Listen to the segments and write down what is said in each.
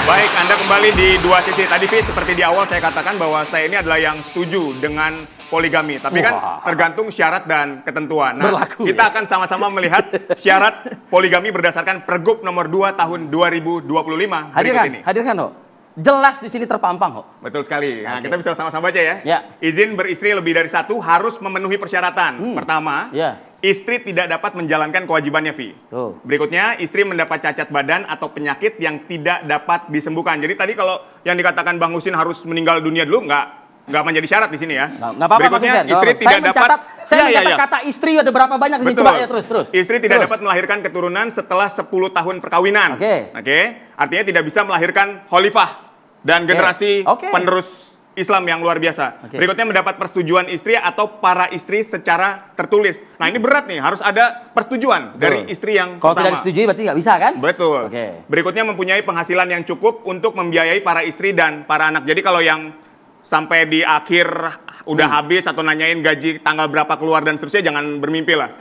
Baik, Anda kembali di dua sisi. Tadi, Vi, seperti di awal saya katakan bahwa saya ini adalah yang setuju dengan poligami. Tapi kan tergantung syarat dan ketentuan. Nah, Berlaku, kita akan sama-sama melihat syarat poligami berdasarkan Pergub nomor 2 tahun 2025 berikut ini. Hadirkan, Ho. Jelas di sini terpampang, Ho. Betul sekali. Nah, kita bisa sama-sama baca ya. Ya. Izin beristri lebih dari satu harus memenuhi persyaratan. Pertama, Ya. istri tidak dapat menjalankan kewajibannya, Vi. Tuh. Berikutnya, istri mendapat cacat badan atau penyakit yang tidak dapat disembuhkan. Jadi tadi kalau yang dikatakan Bang Husin harus meninggal dunia dulu, nggak menjadi syarat di sini ya. Nggak apa-apa, Berikutnya, Mas Husin. istri Nggak tidak apa-apa. dapat... Saya mencatat kata istri ada berapa banyak di sini. Betul. Coba ya, terus. Istri tidak dapat melahirkan keturunan setelah 10 tahun perkawinan. Oke. Artinya tidak bisa melahirkan khalifah dan generasi penerus Islam yang luar biasa. Berikutnya mendapat persetujuan istri atau para istri secara tertulis. Nah, ini berat nih, harus ada persetujuan dari istri yang Kalau pertama. tidak disetujui berarti nggak bisa kan? Betul. Oke. Berikutnya mempunyai penghasilan yang cukup untuk membiayai para istri dan para anak. Jadi kalau yang sampai di akhir udah habis atau nanyain gaji tanggal berapa keluar dan seterusnya, jangan bermimpi lah.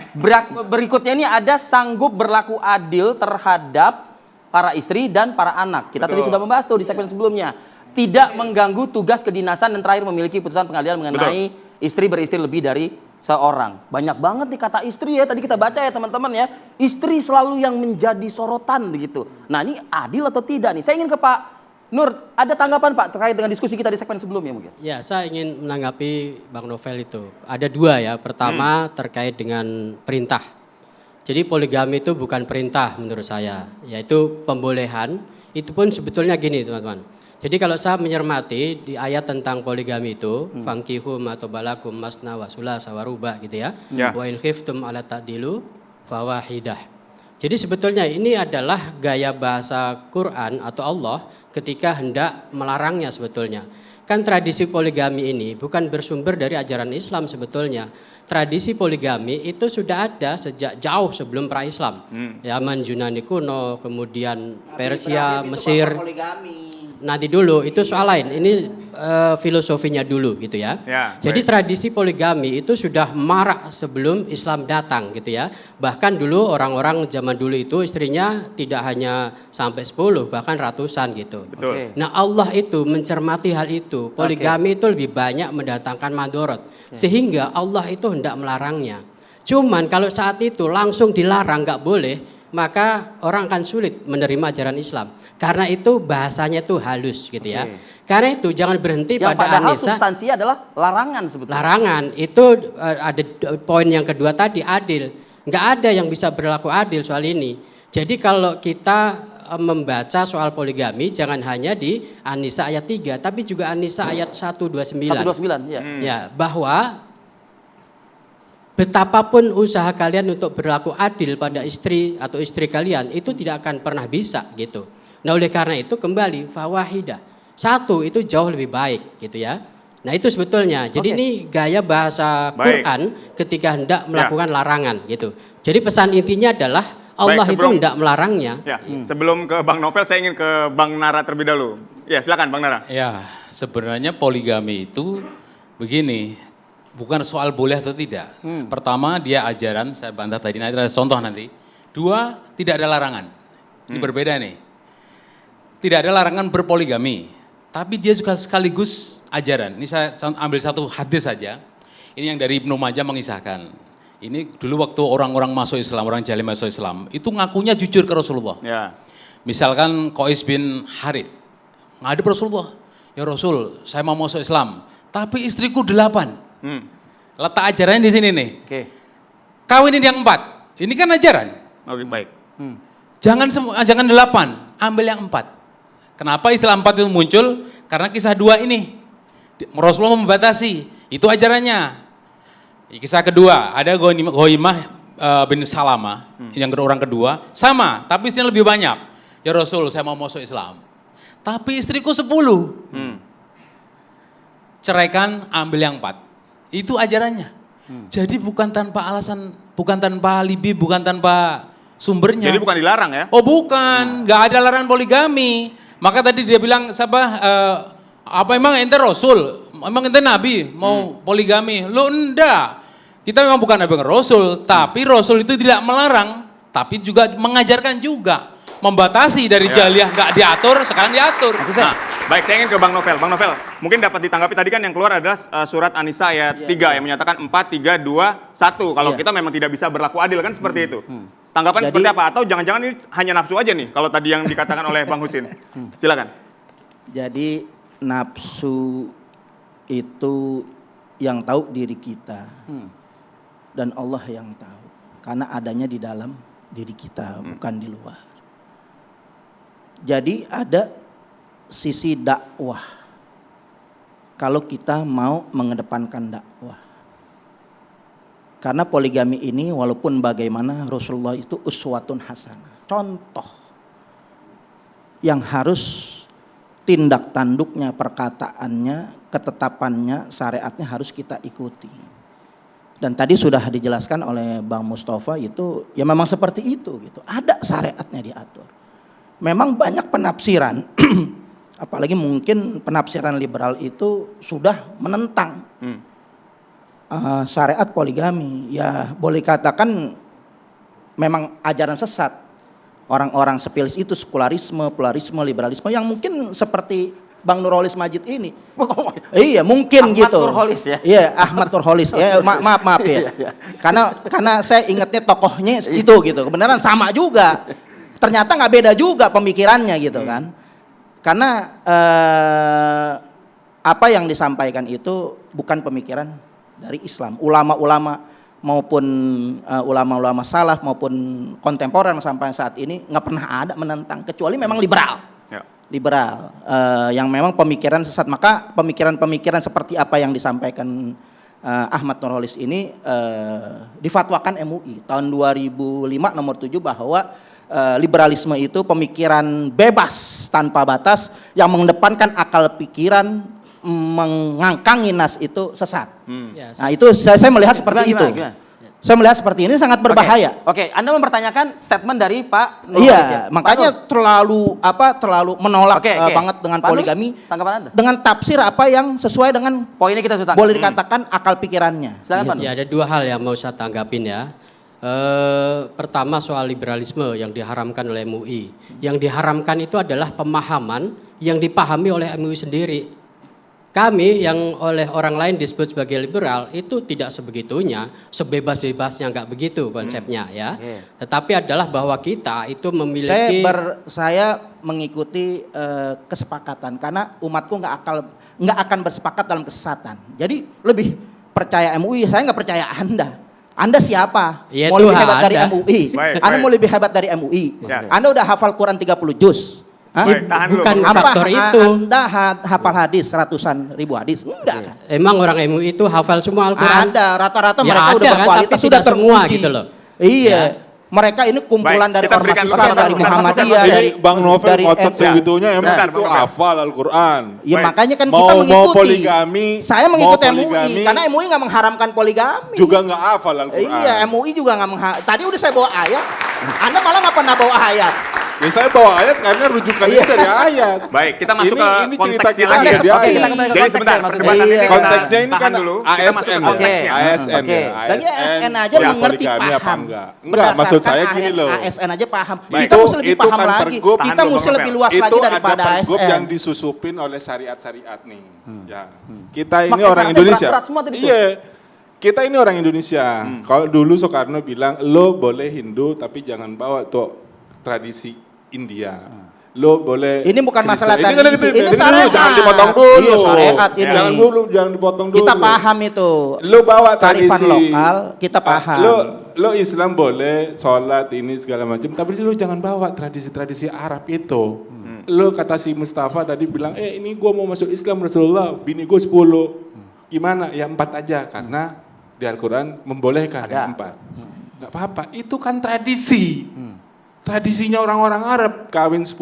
Berikutnya ini ada sanggup berlaku adil terhadap para istri dan para anak. Kita tadi sudah membahas tuh di segmen sebelumnya. Tidak mengganggu tugas kedinasan dan terakhir memiliki putusan pengadilan mengenai istri beristri lebih dari seorang. Banyak banget nih kata istri ya. Tadi kita baca ya teman-teman ya. Istri selalu yang menjadi sorotan begitu. Nah, ini adil atau tidak nih? Saya ingin ke Pak Nur, ada tanggapan Pak terkait dengan diskusi kita di segmen sebelumnya mungkin? Ya, saya ingin menanggapi Bang Novel itu. Ada dua ya. Pertama terkait dengan perintah. Jadi poligami itu bukan perintah menurut saya, yaitu pembolehan. Itu pun sebetulnya gini teman-teman. Jadi kalau saya mencermati di ayat tentang poligami itu, fangkihum atau balakum masna wa sulasa wa ruba gitu ya. Wa in khiftum ala ta'dilu fawahidah. Jadi sebetulnya ini adalah gaya bahasa Quran atau Allah ketika hendak melarangnya sebetulnya. Kan tradisi poligami ini bukan bersumber dari ajaran Islam sebetulnya. Tradisi poligami itu sudah ada sejak jauh sebelum pra-Islam. Zaman Yunani kuno, kemudian Persia, Mesir. Nanti dulu itu soal lain. Ini filosofinya dulu gitu ya. Jadi tradisi poligami itu sudah marak sebelum Islam datang gitu ya. Bahkan dulu orang-orang zaman dulu itu istrinya tidak hanya sampai 10 bahkan ratusan gitu. Betul. Nah, Allah itu mencermati hal itu. Poligami itu lebih banyak mendatangkan madorot. Sehingga Allah itu hendak melarangnya. Cuman kalau saat itu langsung dilarang nggak boleh, maka orang akan sulit menerima ajaran Islam. Karena itu bahasanya itu halus gitu ya. Karena itu jangan berhenti Yang pada padahal Anisa. substansinya adalah larangan sebetulnya. Larangan itu ada poin yang kedua tadi, adil. Nggak ada yang bisa berlaku adil soal ini. Jadi kalau kita membaca soal poligami jangan hanya di An-Nisa ayat 3 tapi juga An-Nisa ayat 129. 129 ya. Ya, bahwa betapapun usaha kalian untuk berlaku adil pada istri atau istri kalian itu tidak akan pernah bisa gitu. Nah, oleh karena itu kembali fawahidah. Satu itu jauh lebih baik gitu ya. Nah, itu sebetulnya. Jadi ini gaya bahasa Quran ketika hendak melakukan larangan gitu. Jadi pesan intinya adalah Allah itu hendak melarangnya. Ya, sebelum ke Bang Novel saya ingin ke Bang Nara terlebih dahulu. Ya, silakan Bang Nara. Ya, sebenarnya poligami itu begini, bukan soal boleh atau tidak. Pertama, dia ajaran, saya bantah tadi, nanti ada contoh nanti. Dua, tidak ada larangan. Ini berbeda nih. Tidak ada larangan berpoligami, tapi dia juga sekaligus ajaran. Ini saya ambil satu hadis saja. Ini yang dari Ibnu Majah mengisahkan. Ini dulu waktu orang-orang masuk Islam, orang Jalim masuk Islam, itu ngakunya jujur ke Rasulullah. Ya. Misalkan Qais bin Harith, ngadep Rasulullah, ya Rasul, saya mau masuk Islam, tapi istriku 8. Letak ajarannya di sini nih. Kawinin yang 4. Ini kan ajaran. Oke, baik. Jangan 8, ambil yang 4. Kenapa istilah 4 itu muncul? Karena kisah 2 ini. Rasulullah membatasi, itu ajarannya. Kisah kedua, ada Ghaimah bin Salamah, yang orang kedua, sama, tapi istrinya lebih banyak. Ya Rasul, saya mau masuk Islam. Tapi istriku 10. Ceraikan, ambil yang 4. Itu ajarannya. Jadi bukan tanpa alasan, bukan tanpa alibi, bukan tanpa sumbernya. Jadi bukan dilarang ya? Oh bukan, nggak ada larangan poligami. Maka tadi dia bilang, apa emang ente Rasul? Emang ente Nabi mau poligami? Lo enggak. Kita memang bukan Nabi Rasul, tapi Rasul itu tidak melarang, tapi juga mengajarkan juga. membatasi dari jahiliyah nggak diatur, sekarang diatur. Nah, baik, saya ingin ke Bang Novel. Bang Novel, mungkin dapat ditanggapi tadi kan yang keluar adalah surat An-Nisa ayat 3 yang menyatakan 4, 3, 2, 1. Kalau kita memang tidak bisa berlaku adil kan seperti itu. Tanggapan seperti apa? Atau jangan-jangan ini hanya nafsu aja nih kalau tadi yang dikatakan oleh Bang Husin. Silakan. Jadi nafsu itu yang tahu diri kita. Dan Allah yang tahu. Karena adanya di dalam diri kita, bukan di luar. Jadi ada sisi dakwah. Kalau kita mau mengedepankan dakwah. Karena poligami ini walaupun bagaimana Rasulullah itu uswatun hasanah. Contoh. Yang harus tindak tanduknya, perkataannya, ketetapannya, syariatnya harus kita ikuti. Dan tadi sudah dijelaskan oleh Bang Mustafa itu ya memang seperti itu gitu. Ada syariatnya diatur. Memang banyak penafsiran, apalagi mungkin penafsiran liberal itu sudah menentang syariat poligami. Ya boleh katakan memang ajaran sesat. Orang-orang sepilis itu sekularisme, pluralisme, liberalisme yang mungkin seperti Bang Nurholis Majid ini. Iya, mungkin Ahmad gitu. Nurholis ya. Iya, Ahmad Nurholis ya. Maaf ya. Karena saya ingatnya tokohnya itu gitu. Kebenaran sama juga. Ternyata nggak beda juga pemikirannya gitu kan. Karena apa yang disampaikan itu bukan pemikiran dari Islam. Ulama-ulama maupun ulama-ulama salaf maupun kontemporer sampai saat ini nggak pernah ada menentang, kecuali memang liberal. Liberal yang memang pemikiran sesat. Maka pemikiran-pemikiran seperti apa yang disampaikan Ahmad Nurholis ini difatwakan MUI tahun 2005 nomor 7 bahwa liberalisme itu pemikiran bebas tanpa batas yang mengedepankan akal pikiran, mengangkangi nas itu sesat. Nah itu saya melihat seperti itu. Saya melihat seperti ini sangat berbahaya. Oke, Anda mempertanyakan statement dari Pak Nurholis Iya, makanya terlalu menolak banget dengan Pak poligami. Nur, tanggapan Anda? Dengan tafsir apa yang sesuai dengan poinnya kita sudah boleh dikatakan akal pikirannya. Silakan, Pak. Ya, ada dua hal yang mau saya tanggapin ya. Pertama soal liberalisme yang diharamkan oleh MUI. Yang diharamkan itu adalah pemahaman yang dipahami oleh MUI sendiri. Kami yang oleh orang lain disebut sebagai liberal itu tidak sebegitunya, sebebas-bebasnya nggak begitu konsepnya ya. Tetapi adalah bahwa kita itu memiliki. Saya mengikuti kesepakatan karena umatku nggak akan bersepakat dalam kesesatan. Jadi lebih percaya MUI, saya nggak percaya Anda. Anda siapa? Ya, mau lebih hebat ada. dari MUI? Anda mau lebih hebat dari MUI? Anda udah hafal Quran 30 juz? Bukan faktor itu. Anda hafal hadis ratusan ribu hadis? Enggak kan? Emang orang MUI itu hafal semua Al-Quran? Ada, rata-rata Ya mereka ada udah berkualitas, kan, sudah tapi tidak semua teruji. gitu loh. Iya. Mereka ini kumpulan dari ormas Islam, dari Muhammadiyah, dari Bang Novel dari ngotot segitunya emang Sebentar, itu Bang Novel. hafal Al-Quran. Ya makanya kan kita Mau mengikuti. poligami, Saya mengikuti mau MUI poligami, karena MUI nggak mengharamkan poligami. juga nggak hafal Al-Quran. Iya, MUI juga nggak Tadi udah saya bawa ayat. Anda malah nggak pernah bawa ayat. Ya saya bawa ayat karena rujukannya dari ayat. Baik, kita masuk ke Ini cerita konteksnya kita lagi. dari Oke, ayat. kita kembali ke Jadi konteks sebentar, ya, maksudnya. perdebatan ini kita Konteksnya ini tahan kan dulu. Kita masuk ke ASN ya. konteksnya. ASN Oke. ya. Lagi ASN aja ya, mengerti poligami apa paham. enggak? Enggak, maksud saya Berdasarkan gini loh. ASN aja paham. Baik. Kita mesti lebih Itu paham kan lagi. pergub. Kita Tahan mesti dulu, lebih Bang luas Itu lagi ada daripada pergub ASN. yang disusupin oleh syariat-syariat nih. Ya. Kita ini Makanya orang syaratnya Indonesia. berat-berat semua tadi tuh. Iya. Kita ini orang Indonesia. Kalau dulu Soekarno bilang, lo boleh Hindu tapi jangan bawa tuh tradisi India. Lo boleh. Ini bukan masalah Kristen. tradisi, ini dulu, syariat. jangan dipotong dulu. Iya, syariat ini. Jangan dipotong dulu. Kita paham itu. Lo bawa Kearifan tradisi lokal, kita paham. Lo Islam boleh sholat ini segala macam, tapi lo jangan bawa tradisi-tradisi Arab itu. Lo kata si Mustafa tadi bilang, ini gua mau masuk Islam Rasulullah, bini gua 10. Gimana? Ya 4 aja, karena di Al-Quran membolehkan yang 4. Gak apa-apa, itu kan tradisi. Tradisinya orang-orang Arab, kawin 10,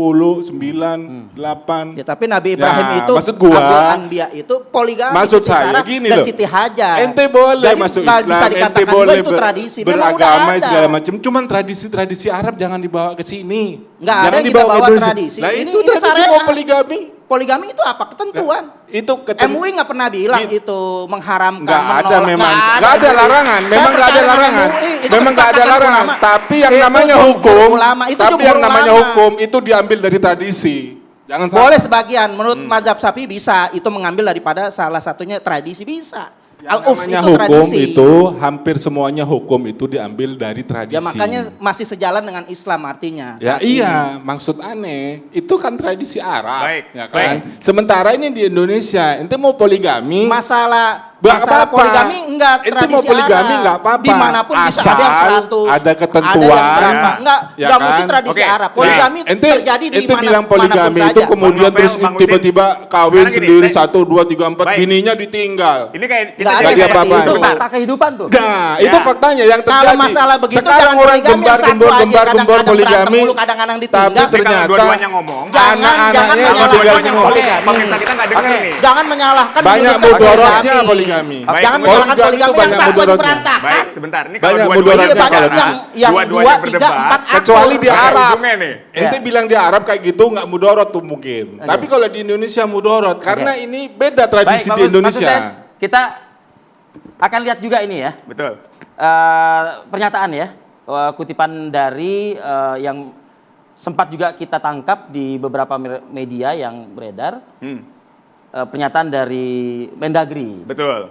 9, 8. Ya, tapi Nabi Ibrahim Ya, itu, maksud gua, Abdul Anbiya itu poligami, maksud Siti saya Sarah gini dan loh. Siti Hajar. Ente boleh Jadi masuk nggak Islam, bisa ente dikatakan boleh juga itu tradisi. Memang udah beragama ada. segala macam. Cuman tradisi-tradisi Arab jangan dibawa ke sini. Nggak ada Jangan yang kita dibawa ke bawa Indonesia. tradisi. Nah Ini itu tradisi syariat. mau poligami. Poligami itu apa? Ketentuan. Itu MUI nggak pernah bilang itu mengharamkan, nggak ada menolak. memang, Nggak nggak ada MUI. larangan, Saya memang nggak ada percaya dengan larangan, MUI. Itu memang nggak ada kesepakatan larangan. ulama. Tapi yang Itu namanya jumhur hukum, ulama, itu tapi jumhur yang namanya ulama. hukum itu diambil dari tradisi. Jangan Boleh salah. sebagian, menurut mazhab Syafi'i bisa, itu mengambil daripada salah satunya tradisi bisa. Yang Al-uf namanya itu hukum tradisi. itu hampir semuanya hukum itu diambil dari tradisi. Ya makanya masih sejalan dengan Islam artinya. Ya saat ini. iya, maksud aneh, itu kan tradisi Arab, Baik, ya kan? Sementara ini di Indonesia, ente mau poligami, Masalah nggak masalah apa-apa. poligami enggak Ente tradisi mau poligami Arab. nggak apa-apa. Dimanapun bisa ada yang Asal 100, ada ketentuan. ada yang berapa. Ya. Enggak, Ya enggak kan? mesti tradisi Oke. Arab. Poligami ente, terjadi di ente mana bilang poligami manapun itu saja. kemudian Bang Novel, terus Bang Udin. tiba-tiba kawin Sekarang gini, sendiri saya- 1, 2, 3, 4, Baik. bininya ditinggal. Ini kayak kita Nggak ada Jadi yang seperti apa-apa. itu. Itu fakta kehidupan tuh. Nah, Ya. itu faktanya yang terjadi. Kalau masalah begitu sekarang jangan orang poligami yang satu gembar-gembor aja, gembar-gembor kadang-kadang poligami, berantem mulu, kadang-kadang ditinggal. tapi Tapi kalau ternyata dua-duanya ngomong, Jangan anak-anaknya menyalahkan kalau dua-duanya yang ngomong, poligami. pemirsa kita nggak dengar Oke. nih. Jangan menyalahkan banyak menyudutkan mudorotnya poligami. Baik, Jangan kemudian- menyalahkan Poligami itu poligami yang banyak satu aja mudorotnya. berantakan. Baik, sebentar. Ini kalau Banyak dua-duanya mudaratnya Iya banyak kalau yang dua-duanya 2, 3, 4 akun. Kecuali di Nggak ada Arab. ujungnya nih. Ente Ya. bilang di Arab kayak gitu nggak mudorot tuh mungkin. Oke. Tapi kalau di Indonesia mudorot karena Oke. ini beda tradisi Baik, di bagus. Indonesia. Maksud saya, kita akan lihat juga ini ya. Betul. Pernyataan ya, kutipan dari yang sempat juga kita tangkap di beberapa media yang beredar, pernyataan dari Mendagri. Betul.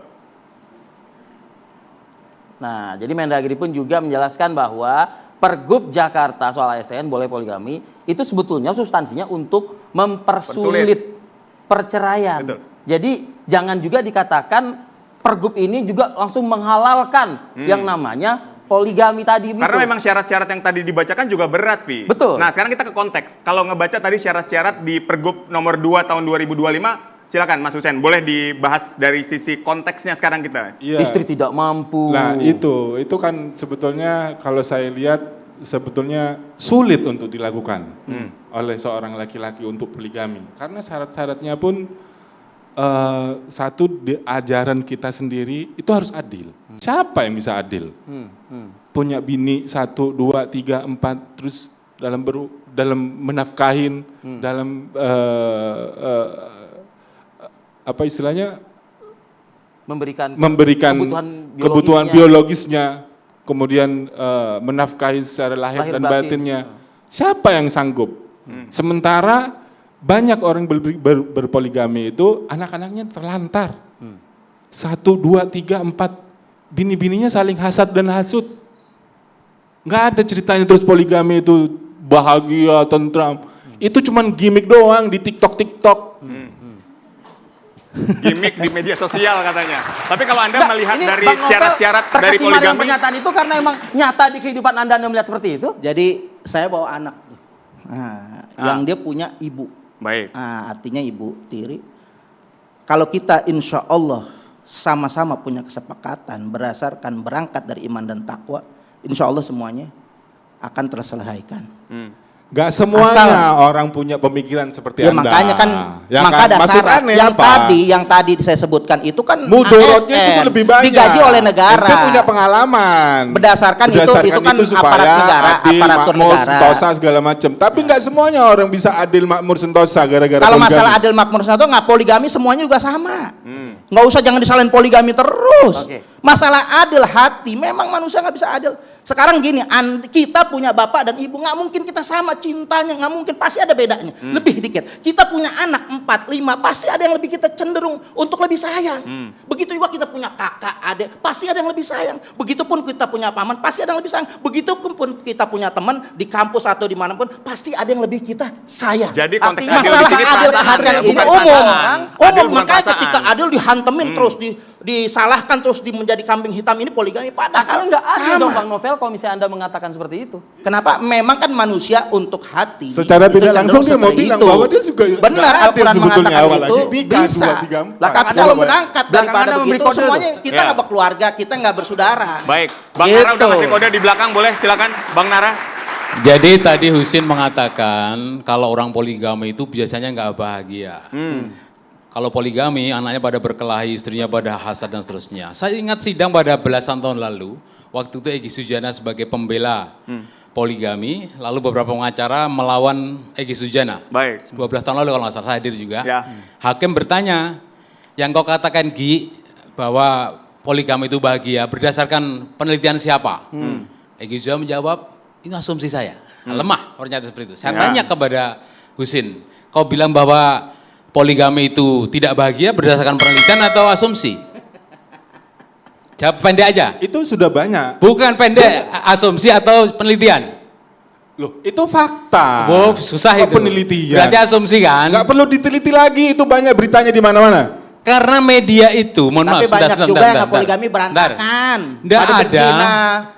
Nah, jadi Mendagri pun juga menjelaskan bahwa Pergub Jakarta soal ASN boleh poligami itu sebetulnya substansinya untuk mempersulit perceraian. Betul. Jadi jangan juga dikatakan Pergub ini juga langsung menghalalkan yang namanya poligami tadi. Karena memang syarat-syarat yang tadi dibacakan juga berat, Vi. Betul. Nah, sekarang kita ke konteks. Kalau ngebaca tadi syarat-syarat di Pergub nomor 2 tahun 2025, silakan Mas Hussein, boleh dibahas dari sisi konteksnya sekarang kita. Iya. Istri tidak mampu. Nah itu kan sebetulnya kalau saya lihat sebetulnya sulit untuk dilakukan oleh seorang laki-laki untuk poligami. Karena syarat-syaratnya pun satu di ajaran kita sendiri itu harus adil. Siapa yang bisa adil? Punya bini 1, 2, 3, 4 terus dalam menafkahin, dalam apa istilahnya memberikan kebutuhan biologisnya, kemudian menafkahi secara lahir dan batinnya. Siapa yang sanggup? Sementara banyak orang berpoligami itu anak-anaknya terlantar. 1, 2, 3, 4 bini-bininya saling hasad dan hasut. Nggak ada ceritanya terus poligami itu bahagia, tentram. Itu cuman gimmick doang di TikTok. Gimik di media sosial katanya. Tapi kalau Anda Nggak, melihat ini dari Bang Novel syarat-syarat dari terkesima dengan poligami, pernyataan itu karena emang nyata di kehidupan Anda melihat seperti itu. Jadi saya bawa anak, yang dia punya ibu. baik. Artinya ibu tiri. Kalau kita insya Allah sama-sama punya kesepakatan berdasarkan berangkat dari iman dan takwa, insya Allah semuanya akan terselesaikan. Gak semuanya orang punya pemikiran seperti Ya Anda. makanya kan, Ya maka kan? Maksud dasar aneh yang apa? tadi saya sebutkan itu kan Mudorotnya itu ASN, lebih banyak. digaji oleh negara. Ente punya pengalaman. Berdasarkan itu kan supaya aparat negara, adil, aparatur makmur, negara. sentosa segala macam. Tapi nggak semuanya orang bisa adil, makmur, sentosa gara-gara Kalau poligami. masalah adil makmur sentosa nggak poligami semuanya juga sama. Nggak usah jangan disalahin poligami terus. Oke. Masalah adil hati, memang manusia nggak bisa adil. Sekarang gini, kita punya bapak dan ibu, nggak mungkin kita sama cintanya, nggak mungkin, pasti ada bedanya, lebih dikit. Kita punya anak 4, 5, pasti ada yang lebih kita cenderung untuk lebih sayang. Begitu juga kita punya kakak, adik, pasti ada yang lebih sayang. Begitupun kita punya paman, pasti ada yang lebih sayang. Begitupun kita punya teman di kampus atau dimanapun, pasti ada yang lebih kita sayang. Jadi konteks Artinya adil di Masalah sini adil perasaan hati ya, ini bukan umum, perasaan. Adil bukan makanya perasaan. ketika adil dihantemin terus, disalahkan terus, menjadi kambing hitam ini poligami. Padahal Kalau nggak adil sama. dong Bang Novel kalau misalnya Anda mengatakan seperti itu. Kenapa? Memang kan manusia untuk hati. Secara itu tidak langsung dia cenderung mau seperti bilang itu. bahwa dia juga Benar, nggak adil Al-Quran sebetulnya mengatakan awal itu lagi. Tiga, bisa. 2, 3, 4. Tapi kalau berangkat Belakangan daripada Anda memberi begitu kode semuanya tuh. kita Ya. nggak berkeluarga, kita nggak bersaudara. Baik, Bang Nara udah Gitu. ngasih kode di belakang, boleh silakan Bang Nara. Jadi tadi Husin mengatakan kalau orang poligami itu biasanya nggak bahagia. Kalau poligami anaknya pada berkelahi, istrinya pada hasad dan seterusnya. Saya ingat sidang pada belasan tahun lalu, waktu itu Egy Sujana sebagai pembela poligami, lalu beberapa pengacara melawan Egy Sujana. Baik. 12 tahun lalu kalau nggak salah, saya hadir juga. Ya. Hakim bertanya, yang kau katakan Gi, bahwa poligami itu bahagia, berdasarkan penelitian siapa? Egy Sujana menjawab, ini asumsi saya. Lemah ternyata seperti itu. Saya tanya kepada Husin, kau bilang bahwa poligami itu tidak bahagia berdasarkan penelitian atau asumsi? Jawab pendek aja. Itu sudah banyak. Bukan pendek, asumsi atau penelitian? Loh, itu fakta. Oh, susah Kok itu. penelitian. Berarti asumsi kan? Nggak perlu diteliti lagi, itu banyak beritanya di mana-mana. Karena media itu, mohon Tapi maaf, banyak juga yang poligami bentar. berantakan. Nggak Pada ada. berzina.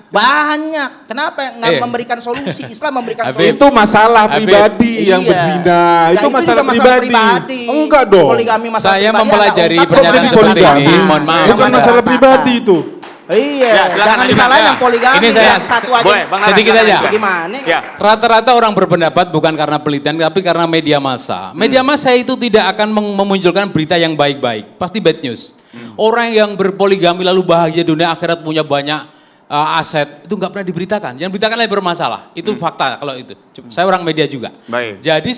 Banyak. Kenapa nggak Eh. memberikan solusi? Islam memberikan Habib. solusi. Itu masalah Habib. pribadi yang Iya. berzina. Nah, Itu masalah juga pribadi. Enggak dong. Poligami masalah Saya pribadi, mempelajari anak ungkap pernyataan orang yang seperti ini, berantakan. mohon maaf. Bukan Yang masalah berantakan. pribadi itu. Iya, Ya, silakan, jangan Adi, disalahin ya. yang poligami. Ini saya- yang satu aja. Boleh, Bang Nara, Sedikit silakan, aja. silakan. Gimana? Ya. Rata-rata orang berpendapat bukan karena penelitian, tapi karena media massa. Media massa itu tidak akan memunculkan berita yang baik-baik, pasti bad news. Orang yang berpoligami lalu bahagia dunia akhirat punya banyak aset, itu nggak pernah diberitakan. Yang diberitakan lebih bermasalah. Itu fakta kalau itu. Saya orang media juga. Baik. Jadi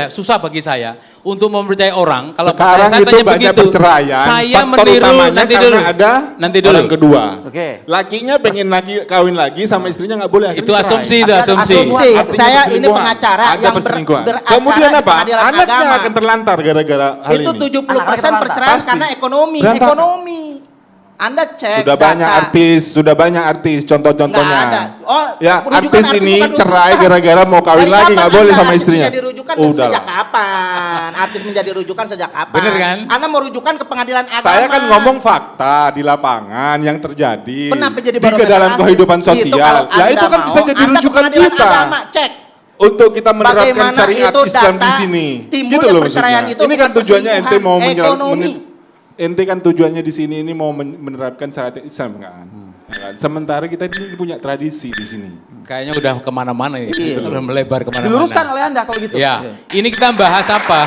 susah bagi saya untuk mempercayai orang. Kalau Sekarang saya itu tanya banyak begitu, perceraian. saya Faktor meniru utamanya nanti karena dulu. ada Nanti dulu. orang kedua. Oke. Lakinya pengen lagi kawin lagi sama istrinya nggak boleh. akhirnya Itu cerai. asumsi, itu Ada asumsi. asumsi. Artinya Saya ini perselingkuhan. pengacara Ada yang perselingkuhan. beracara Kemudian di apa? pengadilan Anaknya agama. akan terlantar gara-gara hal Itu ini. 70% Anak-anak perceraian Pasti. karena ekonomi. Berantakan. Ekonomi. Anda cek Sudah data. banyak artis, contoh-contohnya. Nggak ada. Oh, ya rujukan artis ini bukan cerai rujukan. gara-gara mau kawin Dari lagi, kapan nggak boleh Anda sama artis istrinya. Menjadi rujukan Udah sejak lah. kapan? Artis menjadi rujukan sejak kapan? Bener kan? Anda mau rujukan ke pengadilan agama. Saya kan ngomong fakta di lapangan yang terjadi Kenapa jadi di barometer dalam akhir? kehidupan Itu sosial. kalau Ya itu Anda kan bisa mau, jadi Anda ke rujukan pengadilan kita agama, cek. untuk kita menerapkan Bagaimana syariat itu Islam di data sini. timbulnya Gitu loh perceraian maksudnya. itu Ini kan bukan tujuannya ente mau perselingkuhan, ekonomi. ente kan tujuannya di sini ini mau menerapkan syariat Islam kan. Ya kan? Sementara kita ini punya tradisi di sini. Kayaknya udah kemana-mana ya, Iya. udah melebar kemana-mana. Diluruskan oleh Anda kalau gitu. Ya, ini kita bahas apa?